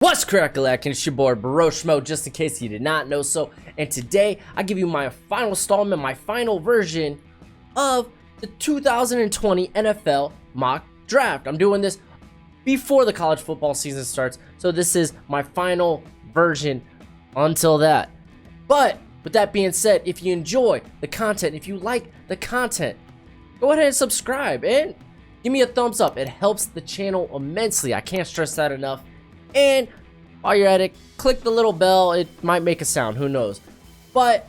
What's crack-a-lackin'? It's your boy Broshmo, just in case you did not know so. And today, I give you my final installment, my final version of the 2020 NFL mock draft. I'm doing this before the college football season starts, so this is my final version until that. But with that being said, if you enjoy the content, if you like the content, go ahead and subscribe and give me a thumbs up. It helps the channel immensely. I can't stress that enough. And while you're at it, click the little bell. It might make a sound, who knows. But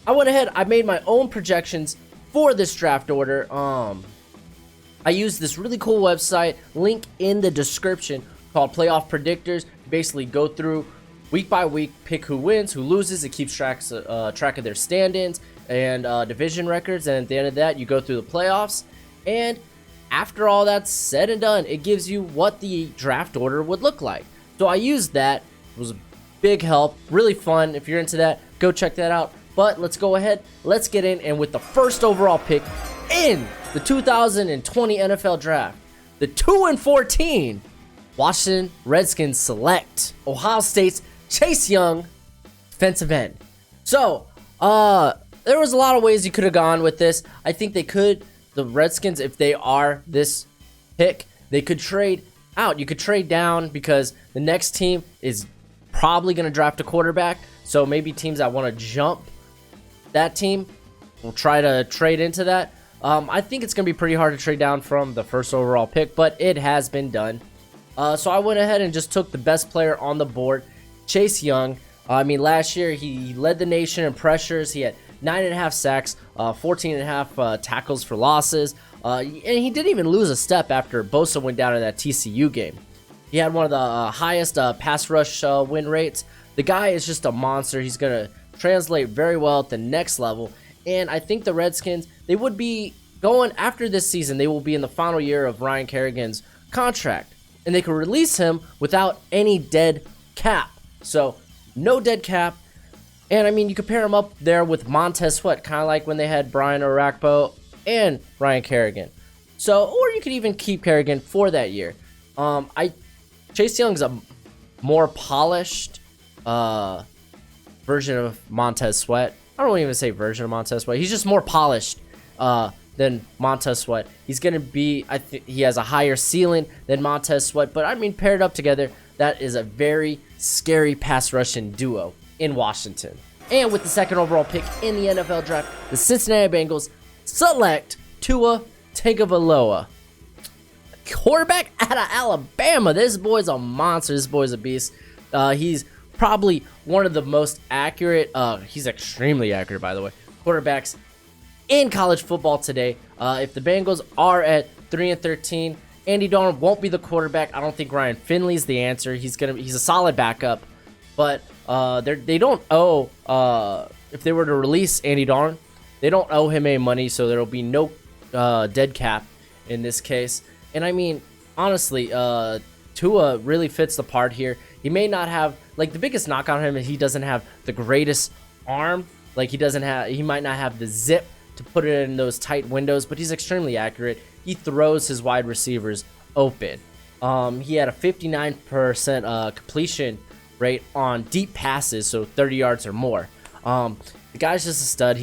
I went ahead, I made my own projections for this draft order. I used this really cool website, link in the description, called Playoff Predictors. Basically go through week by week, pick who wins, who loses. It keeps track of their stand-ins and division records. And at the end of that, you go through the playoffs. And after all that's said and done, it gives you what the draft order would look like. So I used that. It was a big help. Really fun. If you're into that, go check that out. But let's go ahead. Let's get in. And with the first overall pick in the 2020 NFL Draft, the 2-14 Washington Redskins select Ohio State's Chase Young, defensive end. So, there was a lot of ways you could have gone with this. I think they could. The Redskins, if they are this pick, they could trade out. You could trade down because the next team is probably going to draft a quarterback. So maybe teams that want to jump that team will try to trade into that. I think it's going to be pretty hard to trade down from the first overall pick, but it has been done. So I went ahead and just took the best player on the board, Chase Young. Last year he led the nation in pressures. He had 9.5 sacks, 14.5 tackles for losses, and he didn't even lose a step after Bosa went down in that TCU game. He had one of the highest pass rush win rates. The guy is just a monster. He's going to translate very well at the next level, and I think the Redskins, they would be going after this season. They will be in the final year of Ryan Kerrigan's contract, and they could release him without any dead cap. So no dead cap. And you could pair him up there with Montez Sweat, kind of like when they had Brian Orakpo and Ryan Kerrigan. So, or you could even keep Kerrigan for that year. Chase Young's a more polished version of Montez Sweat. I don't even say version of Montez Sweat. He's just more polished than Montez Sweat. He's gonna be. I think he has a higher ceiling than Montez Sweat. But paired up together, that is a very scary pass rushing duo in Washington. And with the second overall pick in the NFL Draft, the Cincinnati Bengals select Tua Tagovailoa, quarterback out of Alabama. This boy's a monster. This boy's a beast. He's probably one of the most accurate, he's extremely accurate, by the way, quarterbacks in college football today. If the Bengals are at 3-13, Andy Dalton won't be the quarterback. I don't think Ryan Finley's the answer. He's a solid backup. But they don't owe, if they were to release Andy Dalton, they don't owe him any money, so there will be no dead cap in this case. And honestly, Tua really fits the part here. He may not have, the biggest knock on him is he doesn't have the greatest arm. He might not have the zip to put it in those tight windows, but he's extremely accurate. He throws his wide receivers open. He had a 59% completion rate on deep passes, so 30 yards or more. The guy's just a stud.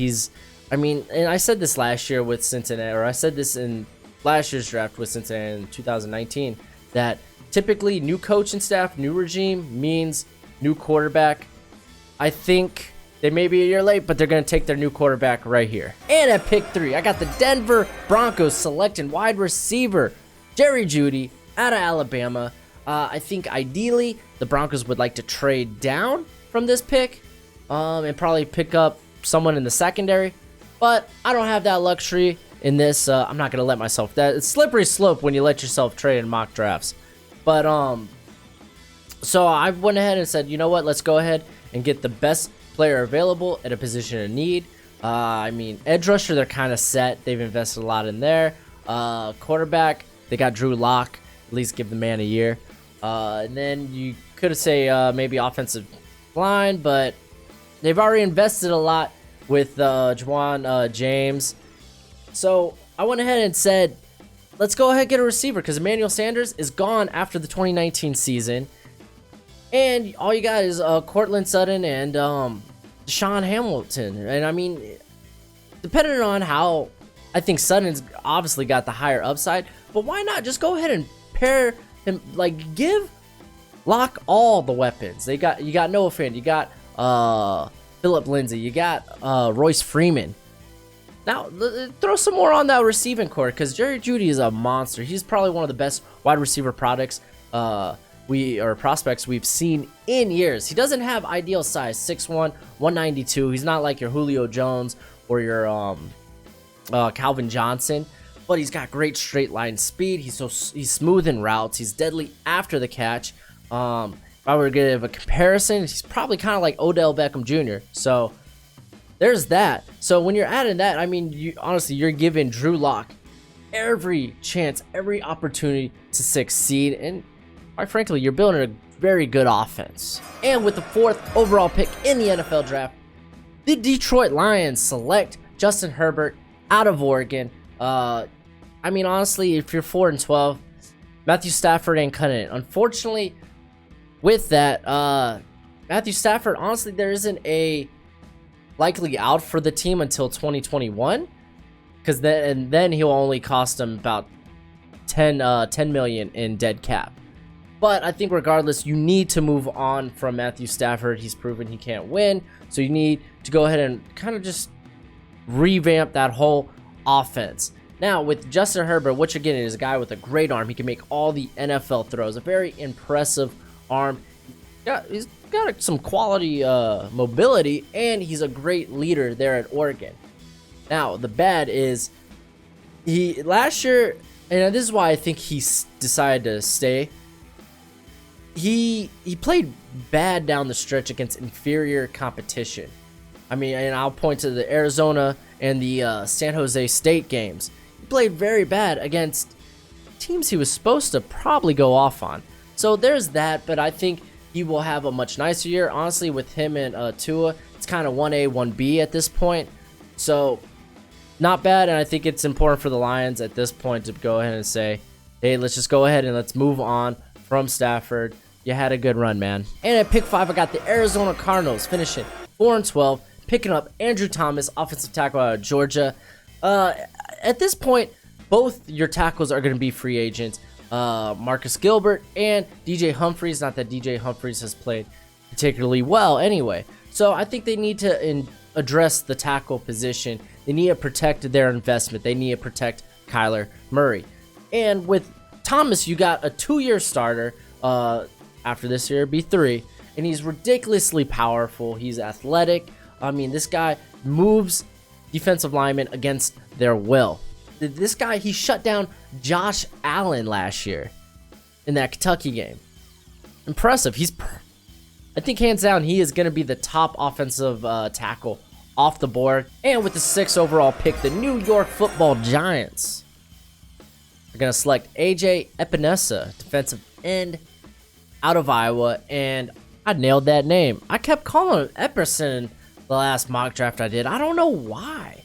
And I said this last year with Cincinnati, or I said this in last year's draft with Cincinnati in 2019, that typically new coaching staff, new regime means new quarterback. I think they may be a year late, but they're going to take their new quarterback right here. And at pick 3, I got the Denver Broncos selecting wide receiver Jerry Jeudy out of Alabama. I think ideally the Broncos would like to trade down from this pick and probably pick up someone in the secondary. But I don't have that luxury in this. I'm not going to let myself. It's slippery slope when you let yourself trade in mock drafts. But so I went ahead and said, you know what? Let's go ahead and get the best player available at a position of need. Edge rusher, they're kind of set. They've invested a lot in there. Quarterback, they got Drew Lock. At least give the man a year. And then you could say maybe offensive line, but they've already invested a lot with Juwan James. So I went ahead and said, let's go ahead and get a receiver because Emmanuel Sanders is gone after the 2019 season. And all you got is Cortland Sutton and Deshaun Hamilton. And I mean, depending on how, I think Sutton's obviously got the higher upside, but why not just go ahead and pair him, like give Locke all the weapons. You got Noah Fant, you got Phillip Lindsay, you got Royce Freeman. Now throw some more on that receiving core, because Jerry Jeudy is a monster. He's probably one of the best wide receiver prospects we've seen in years. He doesn't have ideal size, 6'1", 192. He's not like your Julio Jones or your Calvin Johnson, but he's got great straight line speed. He's smooth in routes. He's deadly after the catch. If I were to give a comparison, he's probably kind of like Odell Beckham Jr. So there's that. So when you're adding that, I mean, honestly, you're giving Drew Lock every chance, every opportunity to succeed, and quite frankly, you're building a very good offense. And with the 4th overall pick in the NFL draft, the Detroit Lions select Justin Herbert out of Oregon. I mean, honestly, if you're 4-12, Matthew Stafford ain't cutting it. Unfortunately, with that, Matthew Stafford, honestly, there isn't a likely out for the team until 2021, because then he'll only cost them about 10 million in dead cap. But I think regardless, you need to move on from Matthew Stafford. He's proven he can't win, so you need to go ahead and kind of just revamp that whole offense. Now, with Justin Herbert, what you're getting is a guy with a great arm. He can make all the NFL throws, a very impressive arm. He's got some quality mobility, and he's a great leader there at Oregon. Now, the bad is he last year, and this is why I think he decided to stay. He played bad down the stretch against inferior competition. I mean, and I'll point to the Arizona and the San Jose State games. He played very bad against teams he was supposed to probably go off on. So there's that, but I think he will have a much nicer year. Honestly, with him and Tua, it's kind of 1A, 1B at this point. So not bad, and I think it's important for the Lions at this point to go ahead and say, hey, let's just go ahead and let's move on from Stafford. You had a good run, man. And at pick 5, I got the Arizona Cardinals finishing 4-12, picking up Andrew Thomas, offensive tackle out of Georgia. At this point, both your tackles are going to be free agents. Marcus Gilbert and DJ Humphries. Not that DJ Humphries has played particularly well anyway. So I think they need to address the tackle position. They need to protect their investment. They need to protect Kyler Murray. And with Thomas, you got a 2-year starter. After this year, it'd be 3. And he's ridiculously powerful. He's athletic. I mean, this guy moves defensive linemen against their will. This guy, he shut down Josh Allen last year in that Kentucky game. Impressive. I think hands down, he is going to be the top offensive tackle off the board. And with the 6th overall pick, the New York Football Giants are going to select AJ Epinesa, defensive end out of Iowa. And I nailed that name. I kept calling him Epperson the last mock draft I did. I don't know why.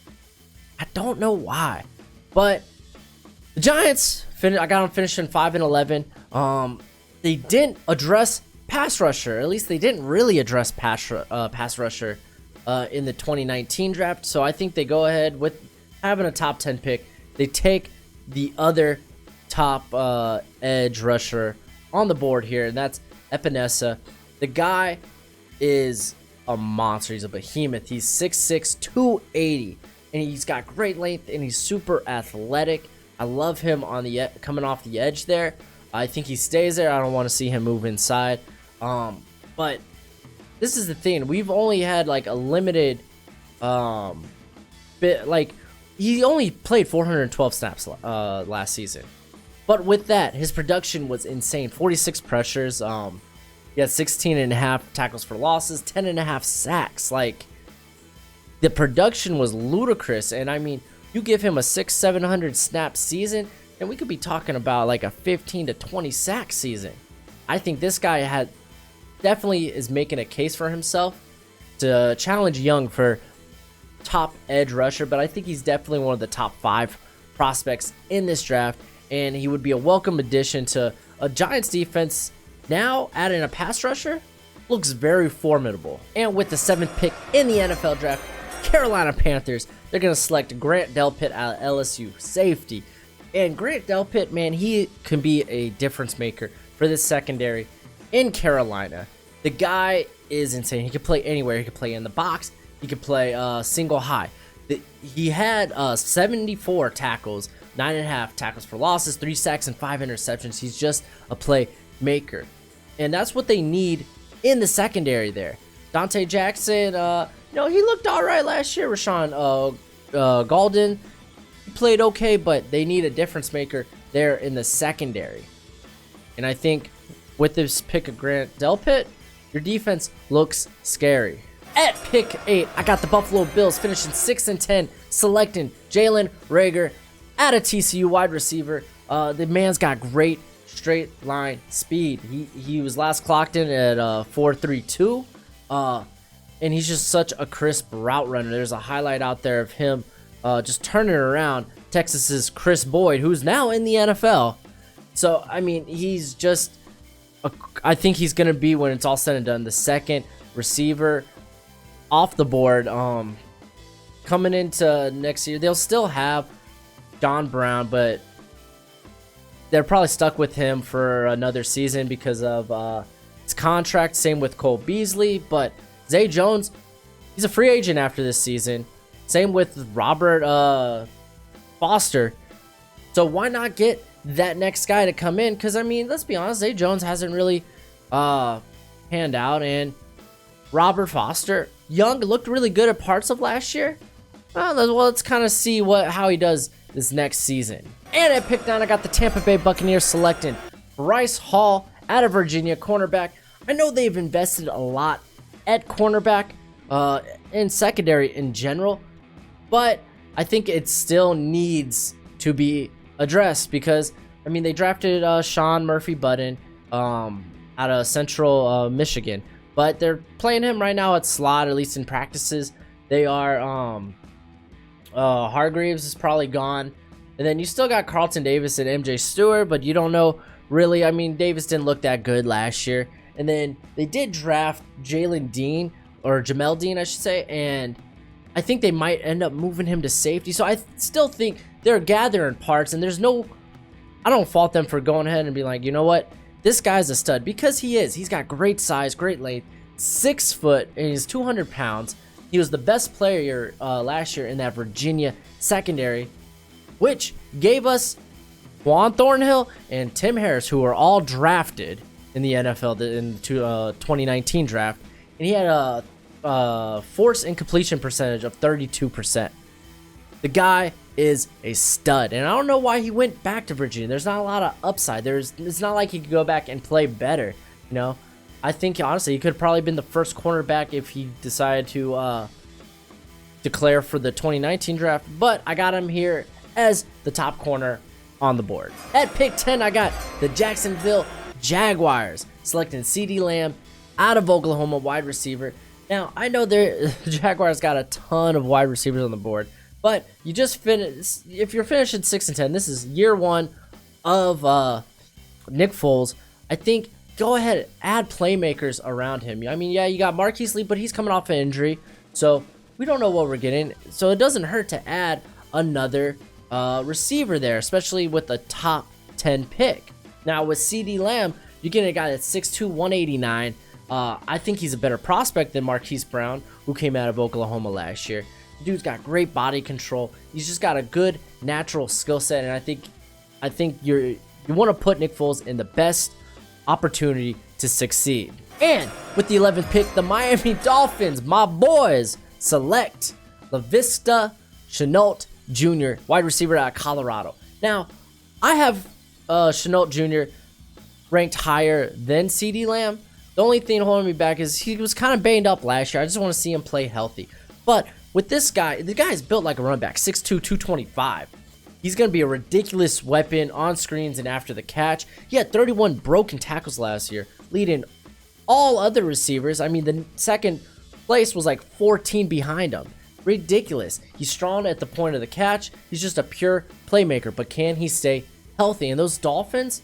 But the Giants, I got them finishing 5-11. They didn't address pass rusher. At least they didn't really address pass rusher in the 2019 draft. So I think they go ahead with having a top 10 pick. They take the other top edge rusher on the board here, and that's Epinesa. The guy is a monster. He's a behemoth. He's 6'6", 280. And he's got great length, and he's super athletic. I love him on the coming off the edge there. I think he stays there. I don't want to see him move inside. But this is the thing. We've only had like a limited bit. Like he only played 412 snaps last season. But with that, his production was insane. 46 pressures. He had 16.5 tackles for losses, 10.5 sacks. Like, the production was ludicrous. And I mean, you give him a 600-700 snap season, and we could be talking about like a 15 to 20 sack season. I think this guy definitely is making a case for himself to challenge Young for top edge rusher, but I think he's definitely one of the top 5 prospects in this draft, and he would be a welcome addition to a Giants defense Now adding a pass rusher looks very formidable. And with the 7th pick in the NFL draft, Carolina Panthers, they're going to select Grant Delpit out of LSU, safety. And Grant Delpit, man, he can be a difference maker for this secondary in Carolina. The guy is insane. He can play anywhere. He can play in the box. He can play single high. He had 74 tackles, 9.5 tackles for losses, 3 sacks, and 5 interceptions. He's just a playmaker. And that's what they need in the secondary there. Dante Jackson, he looked all right last year. Rashawn Golden, he played okay, but they need a difference maker there in the secondary. And I think with this pick of Grant Delpit, your defense looks scary. At pick 8, I got the Buffalo Bills finishing 6-10, selecting Jalen Reagor at a TCU wide receiver. The man's got great straight line speed. He was last clocked in at 4.32, and he's just such a crisp route runner. There's a highlight out there of him just turning around Texas's Chris Boyd, who's now in the NFL. So I mean, he's just I think he's gonna be, when it's all said and done, the second receiver off the board. Coming into next year, they'll still have John Brown, but they're probably stuck with him for another season because of his contract. Same with Cole Beasley, but Zay Jones, he's a free agent after this season. Same with Robert Foster. So why not get that next guy to come in? Because I mean, let's be honest, Zay Jones hasn't really panned out, and Robert Foster, young, looked really good at parts of last year. Well, let's kind of see how he does this next season. And at pick 9, I got the Tampa Bay Buccaneers selecting Bryce Hall out of Virginia, cornerback. I know they've invested a lot at cornerback in secondary in general, but I think it still needs to be addressed because, I mean, they drafted Sean Murphy-Button out of Central Michigan, but they're playing him right now at slot, at least in practices. They are Hargreaves is probably gone. And then you still got Carlton Davis and MJ Stewart, but you don't know really. I mean, Davis didn't look that good last year. And then they did draft Jamel Dean, I should say, and I think they might end up moving him to safety. So I still think they're gathering parts, and I don't fault them for going ahead and being like, you know what? This guy's a stud, because he is. He's got great size, great length, 6 foot, and he's 200 pounds. He was the best player last year in that Virginia secondary, which gave us Juan Thornhill and Tim Harris, who were all drafted in the NFL in the 2019 draft. And he had a force and completion percentage of 32%. The guy is a stud, and I don't know why he went back to Virginia. There's not a lot of upside. It's not like he could go back and play better, you know. I think honestly he could have probably been the first cornerback if he decided to declare for the 2019 draft, but I got him here as the top corner on the board. At pick 10, I got the Jacksonville Jaguars selecting CeeDee Lamb out of Oklahoma, wide receiver. Now, I know the Jaguars got a ton of wide receivers on the board, but you just finish, if you're finishing 6-10, this is year 1 of Nick Foles. I think go ahead, add playmakers around him. I mean, yeah, you got Marquise Lee, but he's coming off an injury, so we don't know what we're getting. So it doesn't hurt to add another receiver there, especially with the top 10 pick. Now with CeeDee Lamb, you're getting a guy that's 6'2", 189. I think he's a better prospect than Marquise Brown, who came out of Oklahoma last year. Dude's got great body control. He's just got a good natural skill set, and I think you want to put Nick Foles in the best opportunity to succeed. And with the 11th pick, the Miami Dolphins, my boys, select LaVista Shenault Jr., wide receiver out of Colorado. Now, I have Shenault Jr. ranked higher than CeeDee Lamb. The only thing holding me back is he was kind of banged up last year. I just want to see him play healthy. But with this guy, the guy is built like a running back, 6'2", 225. He's going to be a ridiculous weapon on screens and after the catch. He had 31 broken tackles last year, leading all other receivers. I mean, the second place was like 14 behind him. Ridiculous. He's strong at the point of the catch. He's just a pure playmaker, but can he stay healthy? And those Dolphins,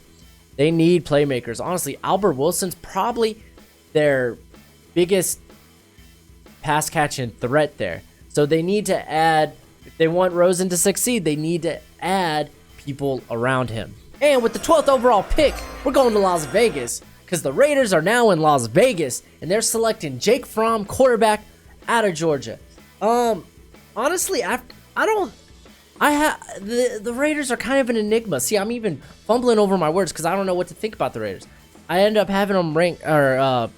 They need playmakers. Honestly, Albert Wilson's probably their biggest pass catching threat there. So they need to add, if they want Rosen to succeed, they need to add people around him. And with the 12th overall pick, we're going to Las Vegas because the Raiders are now in Las Vegas and they're selecting Jake Fromm, quarterback out of Georgia. Honestly, the Raiders are kind of an enigma. See, I'm even fumbling over my words because I don't know what to think about the Raiders. I end up having them ranked or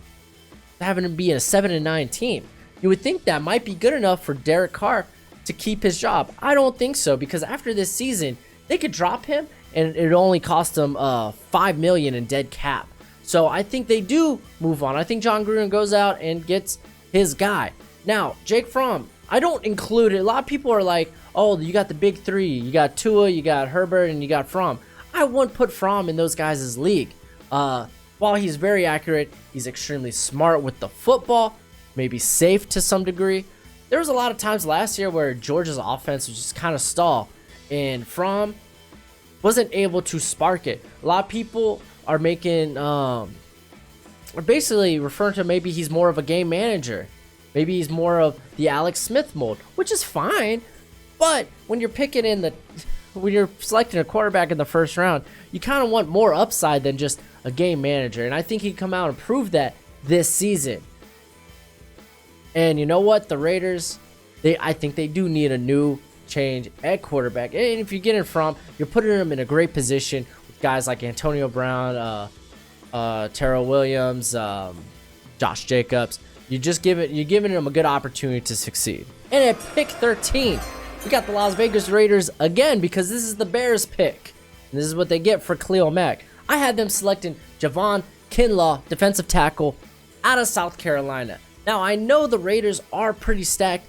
having them be a 7-9 team. You would think that might be good enough for Derek Carr to keep his job. I don't think so because after this season, they could drop him and it only cost them $5 million in dead cap. So I think they do move on. I think John Gruden goes out and gets his guy. Now, Jake Fromm, I don't include it. A lot of people are like, oh, you got the big three. You got Tua, you got Herbert, and you got Fromm. I wouldn't put Fromm in those guys' league. While he's very accurate, he's extremely smart with the football, maybe safe to some degree. There was a lot of times last year where Georgia's offense was just kind of stall, and Fromm wasn't able to spark it. A lot of people are making, are basically referring to maybe he's more of a game manager. Maybe he's more of the Alex Smith mold, which is fine. But when you're when you're selecting a quarterback in the first round, you kind of want more upside than just a game manager. And I think he'd come out and prove that this season. And you know what? The Raiders, I think they do need a new change at quarterback. And if you get in from, you're putting them in a great position with guys like Antonio Brown, Terrell Williams, Josh Jacobs. You're giving them a good opportunity to succeed. And at pick 13, we got the Las Vegas Raiders again because this is the Bears pick. And this is what they get for Khalil Mack. I had them selecting Javon Kinlaw, defensive tackle, out of South Carolina. Now, I know the Raiders are pretty stacked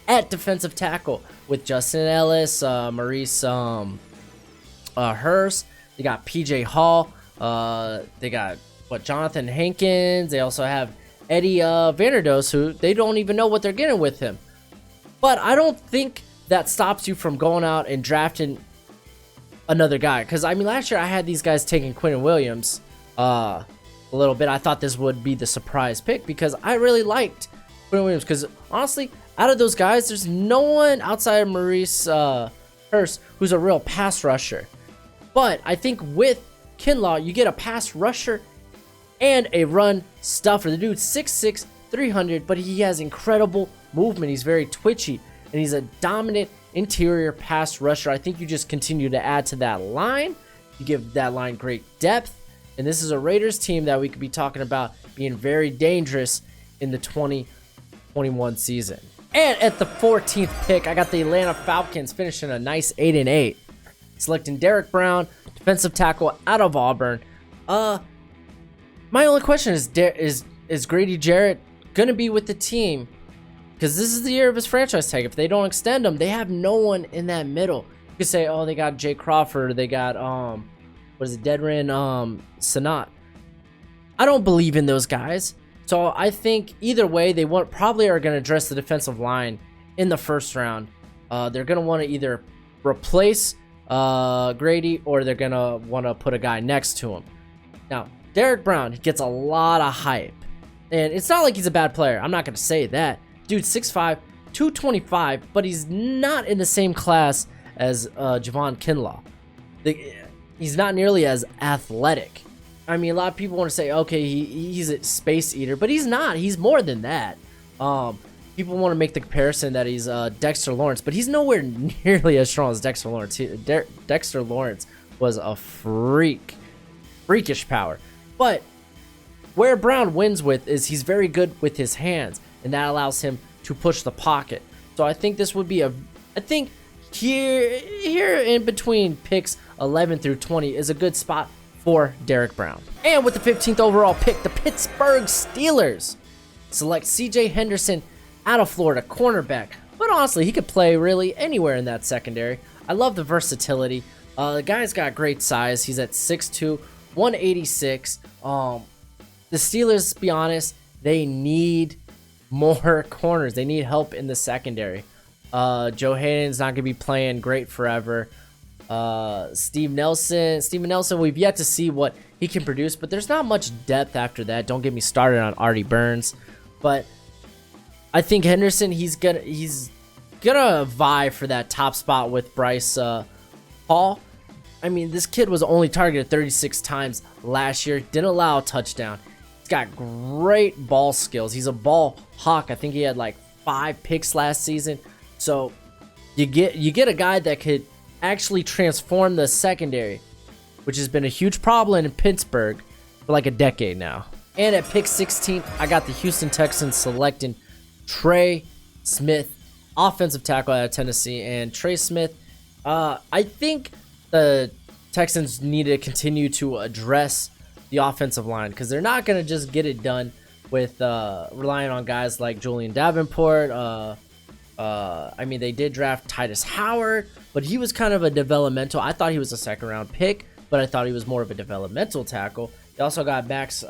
at defensive tackle with Justin Ellis, Maurice Hurst. They got PJ Hall. They got, Jonathan Hankins. They also have Eddie Vanderdoes, who they don't even know what they're getting with him. But I don't think that stops you from going out and drafting another guy. Because, I mean, last year I had these guys taking Quinnen Williams a little bit. I thought this would be the surprise pick because I really liked Quinnen Williams. Because, honestly, out of those guys, there's no one outside of Maurice Hurst who's a real pass rusher. But I think with Kinlaw, you get a pass rusher and a run stuffer. The dude's 6'6", 300, but he has incredible movement. He's very twitchy, and he's a dominant interior pass rusher. I think you just continue to add to that line. You give that line great depth, and this is a Raiders team that we could be talking about being very dangerous in the 2021 season. And at the 14th pick, I got the Atlanta Falcons finishing a nice 8-8, selecting Derek Brown, defensive tackle out of Auburn. My only question is Grady Jarrett going to be with the team? Because this is the year of his franchise tag. If they don't extend him, they have no one in that middle. You could say, oh, they got Jay Crawford. They got, Dedrin Sanat. I don't believe in those guys. So I think either way, they probably are going to address the defensive line in the first round. They're going to want to either replace Grady or they're going to want to put a guy next to him. Now, Derek Brown gets a lot of hype. And it's not like he's a bad player. I'm not going to say that. Dude, 6'5", 225, but he's not in the same class as Javon Kinlaw. He's not nearly as athletic. I mean, a lot of people want to say, okay, he's a space eater, but he's not. He's more than that. People want to make the comparison that he's Dexter Lawrence, but he's nowhere nearly as strong as Dexter Lawrence. Dexter Lawrence was a freakish power. But where Brown wins with is he's very good with his hands, and that allows him to push the pocket. So I think this would be I think here in between picks 11 through 20 is a good spot for Derek Brown. And with the 15th overall pick, the Pittsburgh Steelers select CJ Henderson out of Florida, cornerback. But honestly, he could play really anywhere in that secondary. I love the versatility. The guy's got great size. He's at 6'2", 186. The Steelers, to be honest, they need more corners. They need help in the secondary. Joe Hayden's not going to be playing great forever. Steven Nelson, we've yet to see what he can produce, but there's not much depth after that. Don't get me started on Artie Burns, but I think Henderson, he's gonna vie for that top spot with Bryce Hall. I mean, this kid was only targeted 36 times last year, didn't allow a touchdown. He's got great ball skills. He's a ball hawk. I think he had like 5 picks last season. So you get a guy that could actually transform the secondary, which has been a huge problem in Pittsburgh for like a decade now. And at pick 16, I got the Houston Texans selecting Trey Smith, offensive tackle out of Tennessee. And Trey Smith, I think the Texans need to continue to address the offensive line, because they're not going to just get it done with relying on guys like Julian Davenport. I mean, they did draft Titus Howard, but he was kind of a developmental. I thought he was a second-round pick, but I thought he was more of a developmental tackle. They also got Max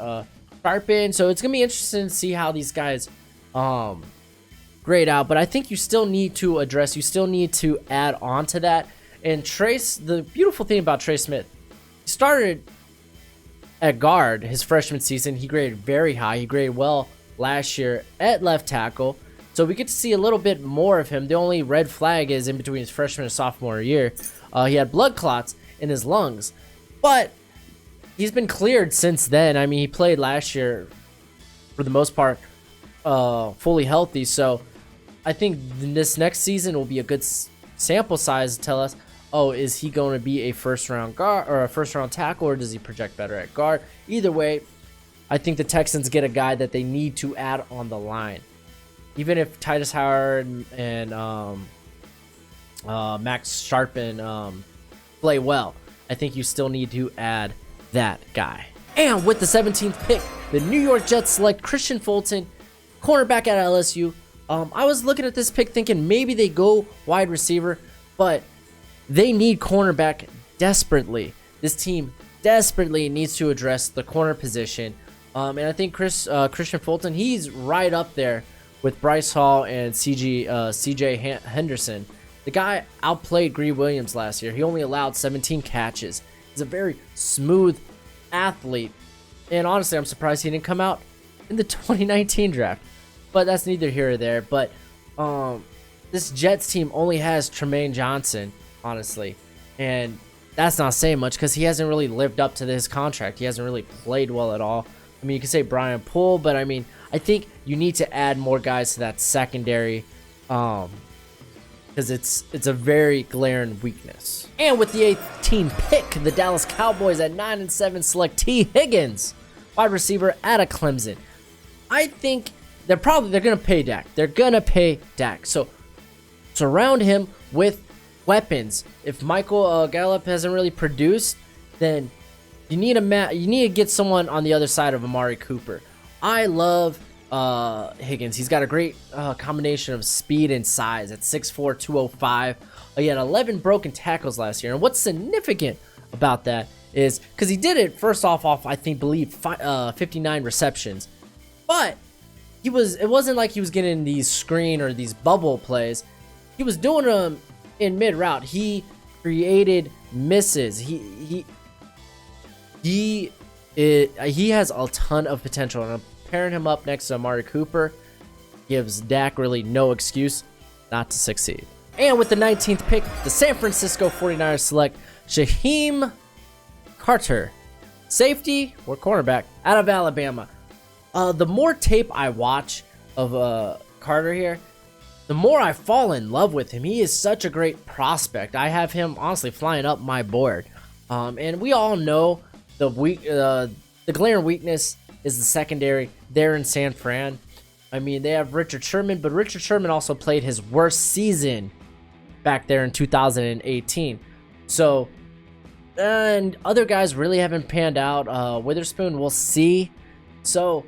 Sharpen, so it's going to be interesting to see how these guys grade out. But I think you still need to address, you still need to add on to that. And the beautiful thing about Trey Smith, he started at guard his freshman season. He graded very high. He graded well last year at left tackle. So we get to see a little bit more of him. The only red flag is in between his freshman and sophomore year. He had blood clots in his lungs, but he's been cleared since then. I mean, he played last year for the most part fully healthy. So I think this next season will be a good sample size to tell us, oh, is he going to be a first-round guard or a first-round tackle, or does he project better at guard? Either way, I think the Texans get a guy that they need to add on the line. Even if Titus Howard and Max Sharpen play well, I think you still need to add that guy. And with the 17th pick, the New York Jets select Christian Fulton, cornerback at LSU. I was looking at this pick thinking maybe they go wide receiver, but they need cornerback desperately. This team desperately needs to address the corner position. And I think Christian Fulton, he's right up there with Bryce Hall and CJ Henderson. The guy outplayed Greedy Williams last year. He only allowed 17 catches. He's a very smooth athlete. And honestly, I'm surprised he didn't come out in the 2019 draft. But that's neither here or there. But this Jets team only has Tremaine Johnson, honestly. And that's not saying much because he hasn't really lived up to his contract. He hasn't really played well at all. I mean, you could say Brian Poole, but I mean, I think you need to add more guys to that secondary because it's a very glaring weakness. And with the 18th pick, the Dallas Cowboys at 9-7 select T. Higgins, wide receiver out of Clemson. I think they're gonna pay Dak. They're gonna pay Dak. So surround him with weapons. If Michael Gallup hasn't really produced, then you need to get someone on the other side of Amari Cooper. I love Higgins. He's got a great combination of speed and size at 6'4", 205. He had 11 broken tackles last year. And what's significant about that is because he did it first off I believe 59 receptions, but it wasn't like he was getting these screen or these bubble plays. He was doing them in mid route. He created misses. He has a ton of potential, and pairing him up next to Amari Cooper gives Dak really no excuse not to succeed. And with the 19th pick, the San Francisco 49ers select Shahim Carter, safety or cornerback out of Alabama. The more tape I watch of Carter here, the more I fall in love with him. He is such a great prospect. I have him honestly flying up my board. And we all know the glaring weakness is the secondary there in San Fran. I mean, they have Richard Sherman, but Richard Sherman also played his worst season back there in 2018. So, and other guys really haven't panned out. Witherspoon, we'll see. So,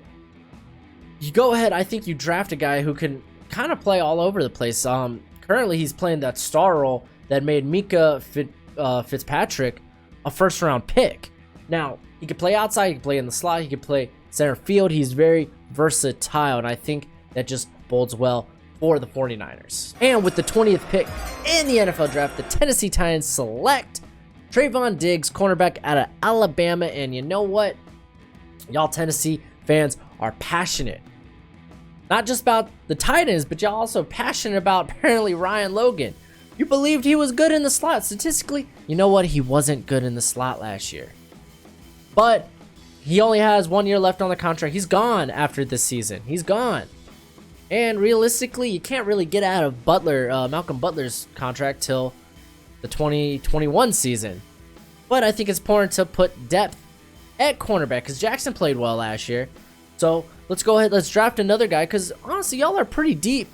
you go ahead. I think you draft a guy who can kind of play all over the place. Currently, he's playing that star role that made Mika Fitzpatrick a first-round pick. Now, he could play outside, he could play in the slot, he could play center field. He's very versatile, and I think that just bodes well for the 49ers. And with the 20th pick in the NFL draft, the Tennessee Titans select Trayvon Diggs, cornerback out of Alabama. And you know what? Y'all Tennessee fans are passionate. Not just about the tight ends, but y'all also passionate about apparently Ryan Logan. You believed he was good in the slot. Statistically, you know what? He wasn't good in the slot last year. But he only has 1 year left on the contract. He's gone after this season. He's gone. And realistically, you can't really get out of Malcolm Butler's contract till the 2021 season. But I think it's important to put depth at cornerback because Jackson played well last year. So let's go ahead. Let's draft another guy because honestly, y'all are pretty deep.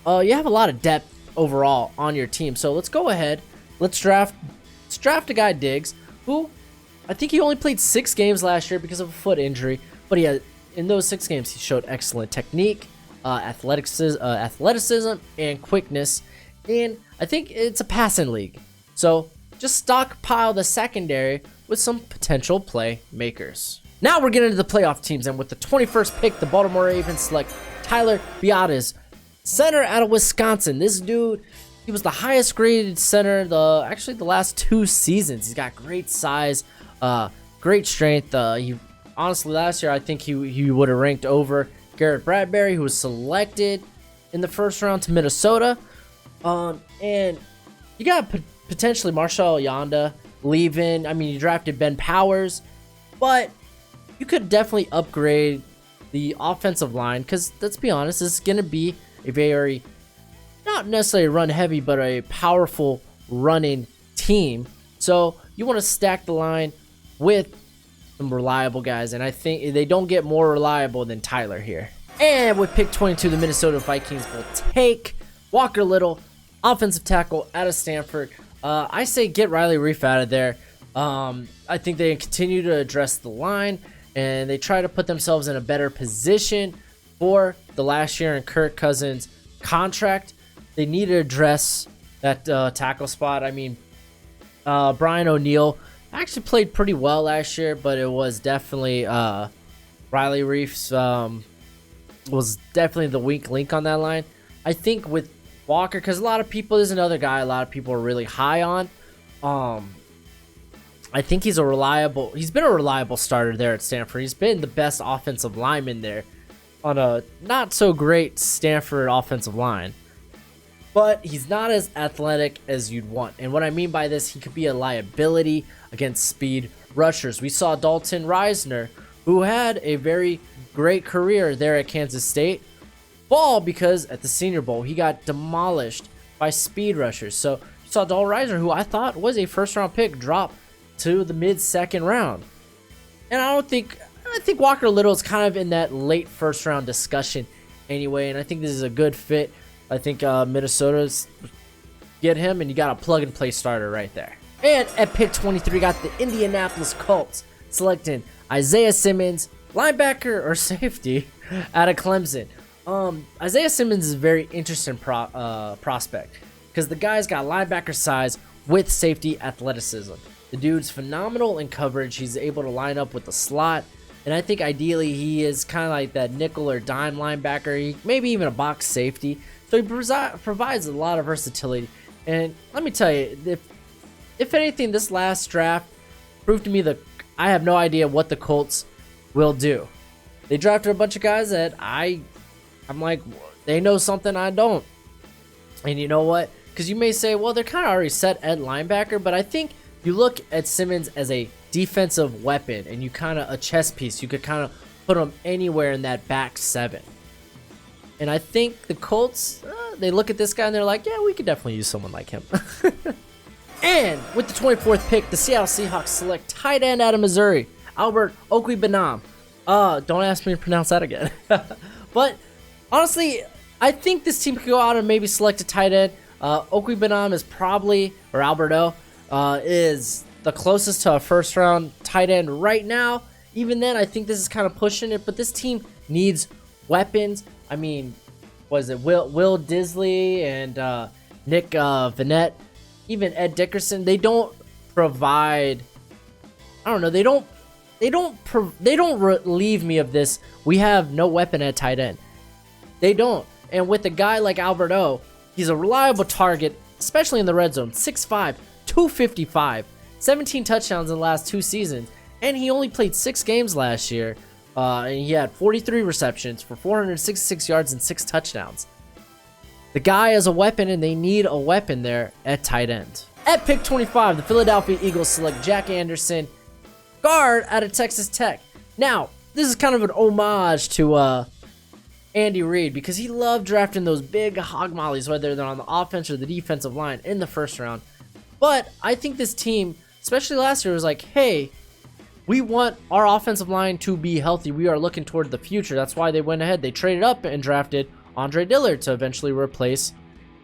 You have a lot of depth overall on your team. So let's go ahead. Let's draft a guy, Diggs, who I think he only played 6 games last year because of a foot injury. But in those 6 games, he showed excellent technique, athleticism, and quickness. And I think it's a passing league. So just stockpile the secondary with some potential playmakers. Now we're getting into the playoff teams, and with the 21st pick, the Baltimore Ravens select Tyler Biadasz, center out of Wisconsin. This dude, he was the highest graded center the last 2 seasons. He's got great size, great strength. He honestly last year I think he would have ranked over Garrett Bradbury, who was selected in the first round to Minnesota. And you got potentially Marshall Yanda leaving. I mean, you drafted Ben Powers, but you could definitely upgrade the offensive line because let's be honest, this is going to be a very, not necessarily run heavy, but a powerful running team. So you want to stack the line with some reliable guys, and I think they don't get more reliable than Tyler here. And with pick 22, the Minnesota Vikings will take Walker Little, offensive tackle out of Stanford. I say get Riley Reif out of there. I think they continue to address the line, and they try to put themselves in a better position for the last year in Kirk Cousins' contract. They need to address that tackle spot. I mean, Brian O'Neill actually played pretty well last year, but it was definitely Riley Reif's was definitely the weak link on that line. I think with Walker, because a lot of people, there's another guy a lot of people are really high on. I think he's been a reliable starter there at Stanford. He's been the best offensive lineman there on a not so great Stanford offensive line. But he's not as athletic as you'd want. And what I mean by this, he could be a liability against speed rushers. We saw Dalton Reisner, who had a very great career there at Kansas State, fall because at the Senior Bowl, he got demolished by speed rushers. So you saw Dalton Reisner, who I thought was a first-round pick, drop to the mid-second round. And I think Walker Little is kind of in that late first-round discussion anyway, and I think this is a good fit. I think Minnesota's get him, and you got a plug-and-play starter right there. And at pick 23, got the Indianapolis Colts selecting Isaiah Simmons, linebacker or safety, out of Clemson. Isaiah Simmons is a very interesting prospect because the guy's got linebacker size with safety athleticism. The dude's phenomenal in coverage. He's able to line up with the slot, and I think ideally he is kind of like that nickel or dime linebacker, maybe even a box safety. So he provides a lot of versatility. And let me tell you, if anything, this last draft proved to me that I have no idea what the Colts will do. They drafted a bunch of guys that I'm like, they know something I don't. And you know what? Because you may say, well, they're kind of already set at linebacker, but I think you look at Simmons as a defensive weapon and you kind of a chess piece. You could kind of put him anywhere in that back 7. And I think the Colts, they look at this guy and they're like, yeah, we could definitely use someone like him. And with the 24th pick, the Seattle Seahawks select tight end out of Missouri, Albert Okudah. Don't ask me to pronounce that again. But honestly, I think this team could go out and maybe select a tight end. Okudah is probably, or Alberto, is the closest to a first-round tight end right now. Even then, I think this is kind of pushing it, but this team needs weapons. I mean, was it Will Disley and Nick Vanette, even Ed Dickerson? They don't provide. I don't know. They don't relieve me of this. We have no weapon at tight end. They don't. And with a guy like Alberto, he's a reliable target, especially in the red zone. 6'5", 255, 17 touchdowns in the last 2 seasons, and he only played 6 games last year. And he had 43 receptions for 466 yards and 6 touchdowns. The guy is a weapon, and they need a weapon there at tight end. At pick 25, the Philadelphia Eagles select Jack Anderson, guard out of Texas Tech. Now, this is kind of an homage to Andy Reid, because he loved drafting those big hog mollies, whether they're on the offense or the defensive line, in the first round. But I think this team, especially last year, was like, hey, we want our offensive line to be healthy. We are looking toward the future. That's why they went ahead. They traded up and drafted Andre Dillard to eventually replace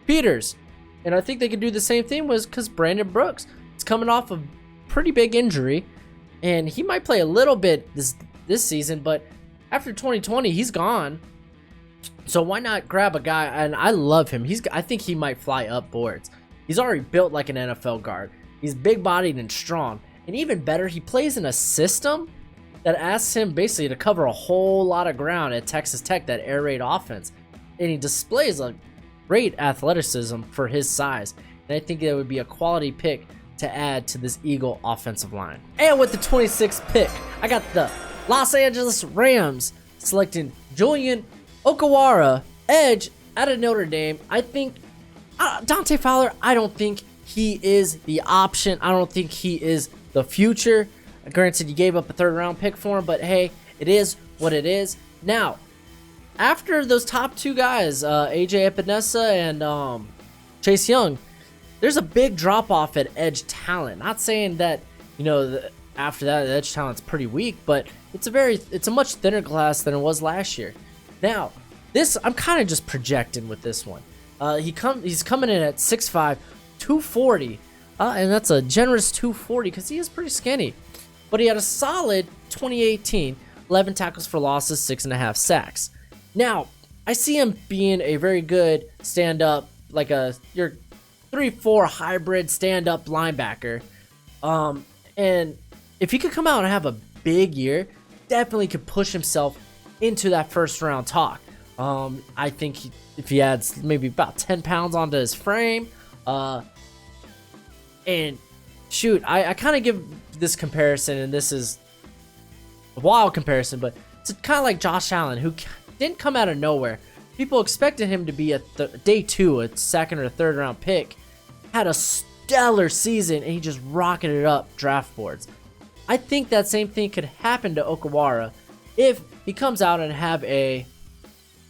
Peters. And I think they could do the same thing because Brandon Brooks is coming off a pretty big injury. And he might play a little bit this season, but after 2020, he's gone. So why not grab a guy? And I love him. I think he might fly up boards. He's already built like an NFL guard. He's big-bodied and strong. And even better, he plays in a system that asks him basically to cover a whole lot of ground at Texas Tech, that air raid offense. And he displays a great athleticism for his size. And I think it would be a quality pick to add to this Eagle offensive line. And with the 26th pick, I got the Los Angeles Rams selecting Julian Kawara, edge out of Notre Dame. I think Dante Fowler, I don't think he is the option. I don't think he is the future. Granted, you gave up a 3rd round pick for him, but hey, it is what it is. Now, after those top 2 guys, AJ Epinesa and Chase Young, there's a big drop off at edge talent. Not saying that, after that, the edge talent's pretty weak, but it's a much thinner class than it was last year. Now, I'm kind of just projecting with this one. He's coming in at 6'5", 240, and that's a generous 240 because he is pretty skinny. But he had a solid 2018, 11 tackles for losses, 6.5 sacks. Now, I see him being a very good stand-up, like your 3-4 hybrid stand-up linebacker. And if he could come out and have a big year, definitely could push himself into that 1st round talk. I think if he adds maybe about 10 pounds onto his frame, and shoot, I kind of give this comparison, and this is a wild comparison, but it's kind of like Josh Allen, who didn't come out of nowhere. People expected him to be a day 2, a 2nd or 3rd round pick, had a stellar season, and he just rocketed it up draft boards. I think that same thing could happen to Kawara if he comes out and have a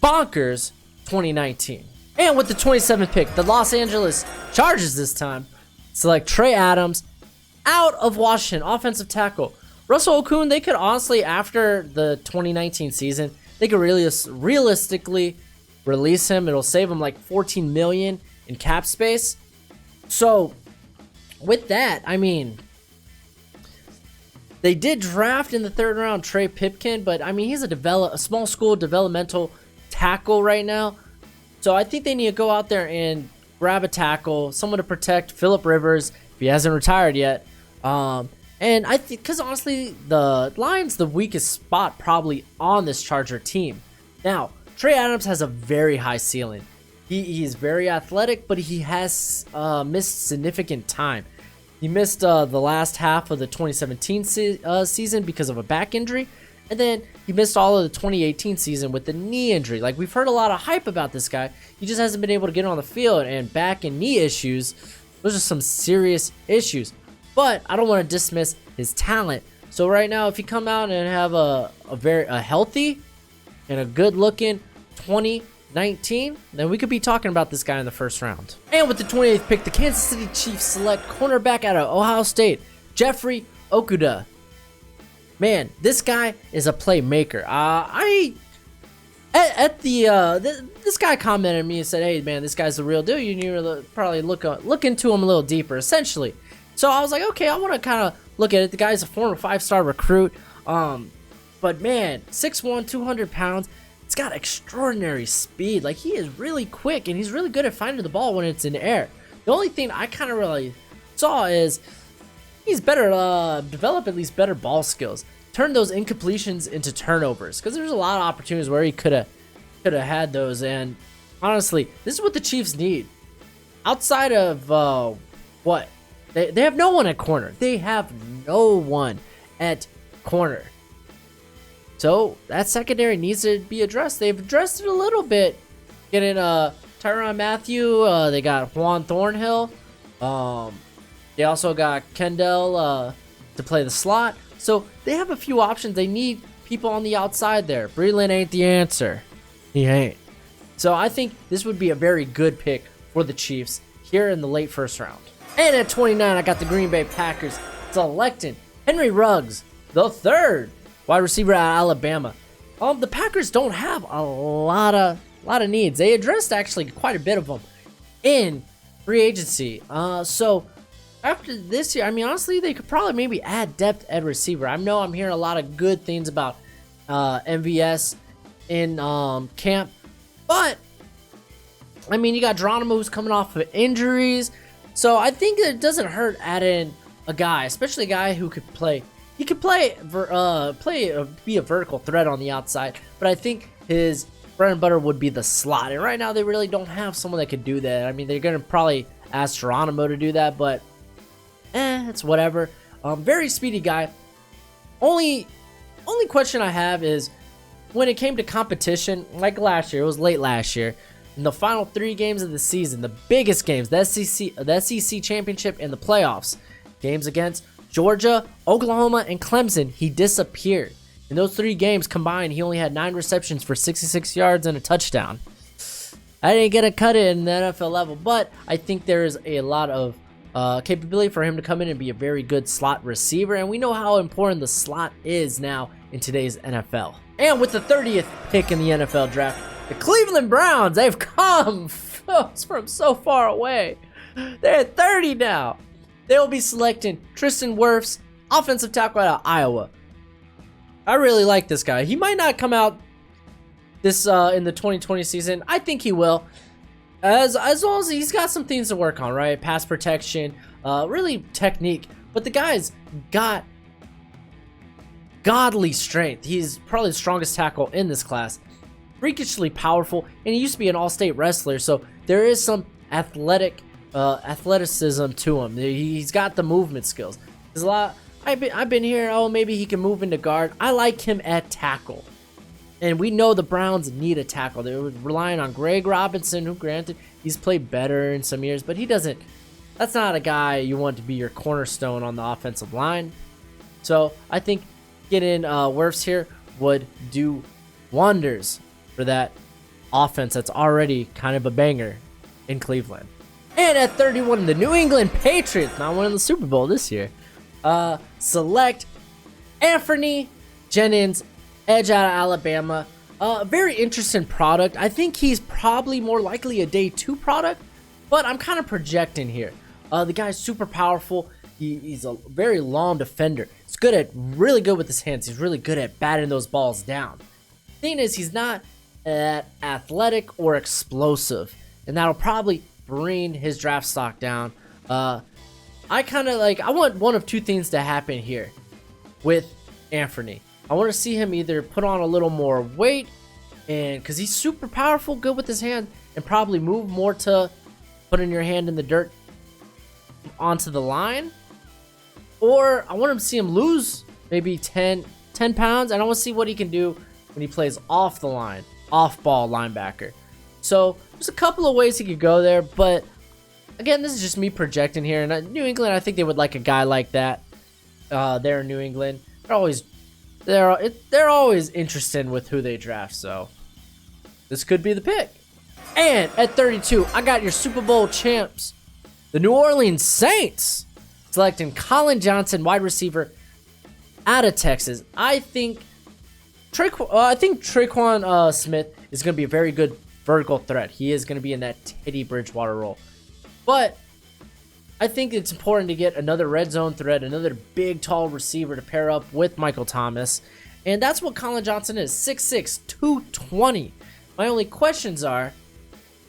bonkers 2019. And with the 27th pick, the Los Angeles Chargers this time select Trey Adams out of Washington, offensive tackle. Russell Okung, they could honestly, after the 2019 season, they could really realistically release him. It'll save him like $14 million in cap space. So with that, I mean, they did draft in the 3rd round Trey Pipkin, but I mean, he's a small school developmental tackle right now. So I think they need to go out there and grab a tackle, someone to protect Phillip Rivers if he hasn't retired yet. And I think, because honestly, the line's the weakest spot probably on this Charger team. Now, Trey Adams has a very high ceiling. He's very athletic, but he has missed significant time. He missed the last half of the 2017 season because of a back injury. And then he missed all of the 2018 season with the knee injury. Like, we've heard a lot of hype about this guy. He just hasn't been able to get on the field. And back and knee issues, those are some serious issues. But I don't want to dismiss his talent. So right now, if you come out and have a healthy and a good-looking 2019, then we could be talking about this guy in the 1st round. And with the 28th pick, the Kansas City Chiefs select cornerback out of Ohio State, Jeffery Okudah. Man, this guy is a playmaker. This guy commented on me and said, "Hey, man, this guy's the real deal. You need to probably look into him a little deeper." Essentially, so I was like, okay, I want to kind of look at it. The guy's a former 5-star recruit, but man, 6'1", 200 pounds. It's got extraordinary speed. Like, he is really quick, and he's really good at finding the ball when it's in the air. The only thing I kind of really saw is he's better develop at least better ball skills. Turn those incompletions into turnovers, because there's a lot of opportunities where he could have had those. And honestly, this is what the Chiefs need. Outside of They have no one at corner. They have no one at corner. So that secondary needs to be addressed. They've addressed it a little bit. Getting Tyrann Mathieu. They got Juan Thornhill. They also got Kendall to play the slot. So they have a few options. They need people on the outside there. Breland ain't the answer. He ain't. So I think this would be a very good pick for the Chiefs here in the late first round. And at 29, I got the Green Bay Packers selecting Henry Ruggs, the third wide receiver out of Alabama. The Packers don't have a lot of needs. They addressed actually quite a bit of them in free agency. So after this year, I mean, honestly, they could probably maybe add depth at receiver. I know I'm hearing a lot of good things about MVS in camp, but I mean, you got Geronimo who's coming off of injuries, so I think it doesn't hurt adding a guy, especially a guy who could play. He could be a vertical threat on the outside, but I think his bread and butter would be the slot. And right now, they really don't have someone that could do that. I mean, they're gonna probably ask Geronimo to do that, but it's whatever. Very speedy guy. Only question I have is when it came to competition, like last year, it was late last year. In the final 3 games of the season, the biggest games, the SEC championship and the playoffs, games against Georgia, Oklahoma, and Clemson, he disappeared. In those 3 games combined, he only had 9 receptions for 66 yards and a touchdown. I didn't get a cut in the NFL level, but I think there is a lot of capability for him to come in and be a very good slot receiver, and we know how important the slot is now in today's NFL. And with the 30th pick in the NFL draft, the Cleveland Browns, they've come from so far away. They're at 30 now. They'll be selecting Tristan Wirfs, offensive tackle out of Iowa. I really like this guy. He might not come out this in the 2020 season. I think he will. As long as he's got some things to work on, right? Pass protection, really technique. But the guy's got godly strength. He's probably the strongest tackle in this class. Freakishly powerful, and he used to be an all-state wrestler, so there is some athleticism to him. He's got the movement skills. There's a lot. I've been here. Oh, maybe he can move into guard. I like him at tackle. And we know the Browns need a tackle. They're relying on Greg Robinson, who granted he's played better in some years, but he doesn't. That's not a guy you want to be your cornerstone on the offensive line. So I think getting Wirfs here would do wonders for that offense that's already kind of a banger in Cleveland. And at 31, the New England Patriots, not winning the Super Bowl this year, select Anthony Jennings, edge out of Alabama. Very interesting product. I think he's probably more likely a day 2 product, but I'm kind of projecting here. The guy's super powerful. He's a very long defender. He's really good with his hands. He's really good at batting those balls down. The thing is, he's not that athletic or explosive, and that'll probably bring his draft stock down. I want one of 2 things to happen here with Anthony. I want to see him either put on a little more weight, and because he's super powerful, good with his hand, and probably move more to putting your hand in the dirt onto the line, or I want him to see him lose maybe 10 pounds, and I want to see what he can do when he plays off the line, off-ball linebacker. So there's a couple of ways he could go there, but again, this is just me projecting here. And New England, I think they would like a guy like that. There in New England, they're always interested with who they draft. So this could be the pick. And at 32, I got your Super Bowl champs, the New Orleans Saints, selecting Colin Johnson, wide receiver out of Texas. I think Trayvon Smith is going to be a very good vertical threat. He is going to be in that Teddy Bridgewater role. But I think it's important to get another red zone threat, another big, tall receiver to pair up with Michael Thomas. And that's what Colin Johnson is, 6'6", 220. My only questions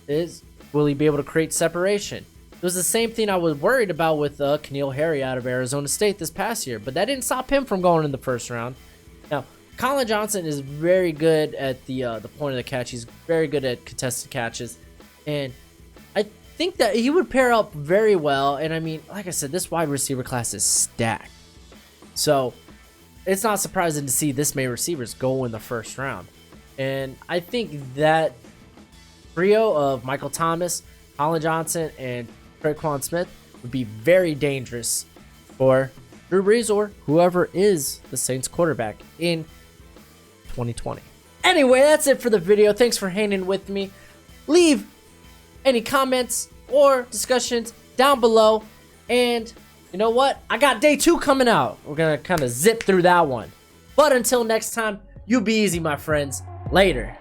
is will he be able to create separation? It was the same thing I was worried about with N'Keal Harry out of Arizona State this past year, but that didn't stop him from going in the first round. Now, Colin Johnson is very good at the point of the catch. He's very good at contested catches, and think that he would pair up very well. And I mean, like I said, this wide receiver class is stacked. So it's not surprising to see this many receivers go in the first round. And I think that trio of Michael Thomas, Colin Johnson, and Trayvon Smith would be very dangerous for Drew Brees or whoever is the Saints quarterback in 2020. Anyway, that's it for the video. Thanks for hanging with me. Leave any comments or discussions down below. And you know what? I got day 2 coming out. We're going to kind of zip through that one. But until next time, you be easy, my friends. Later.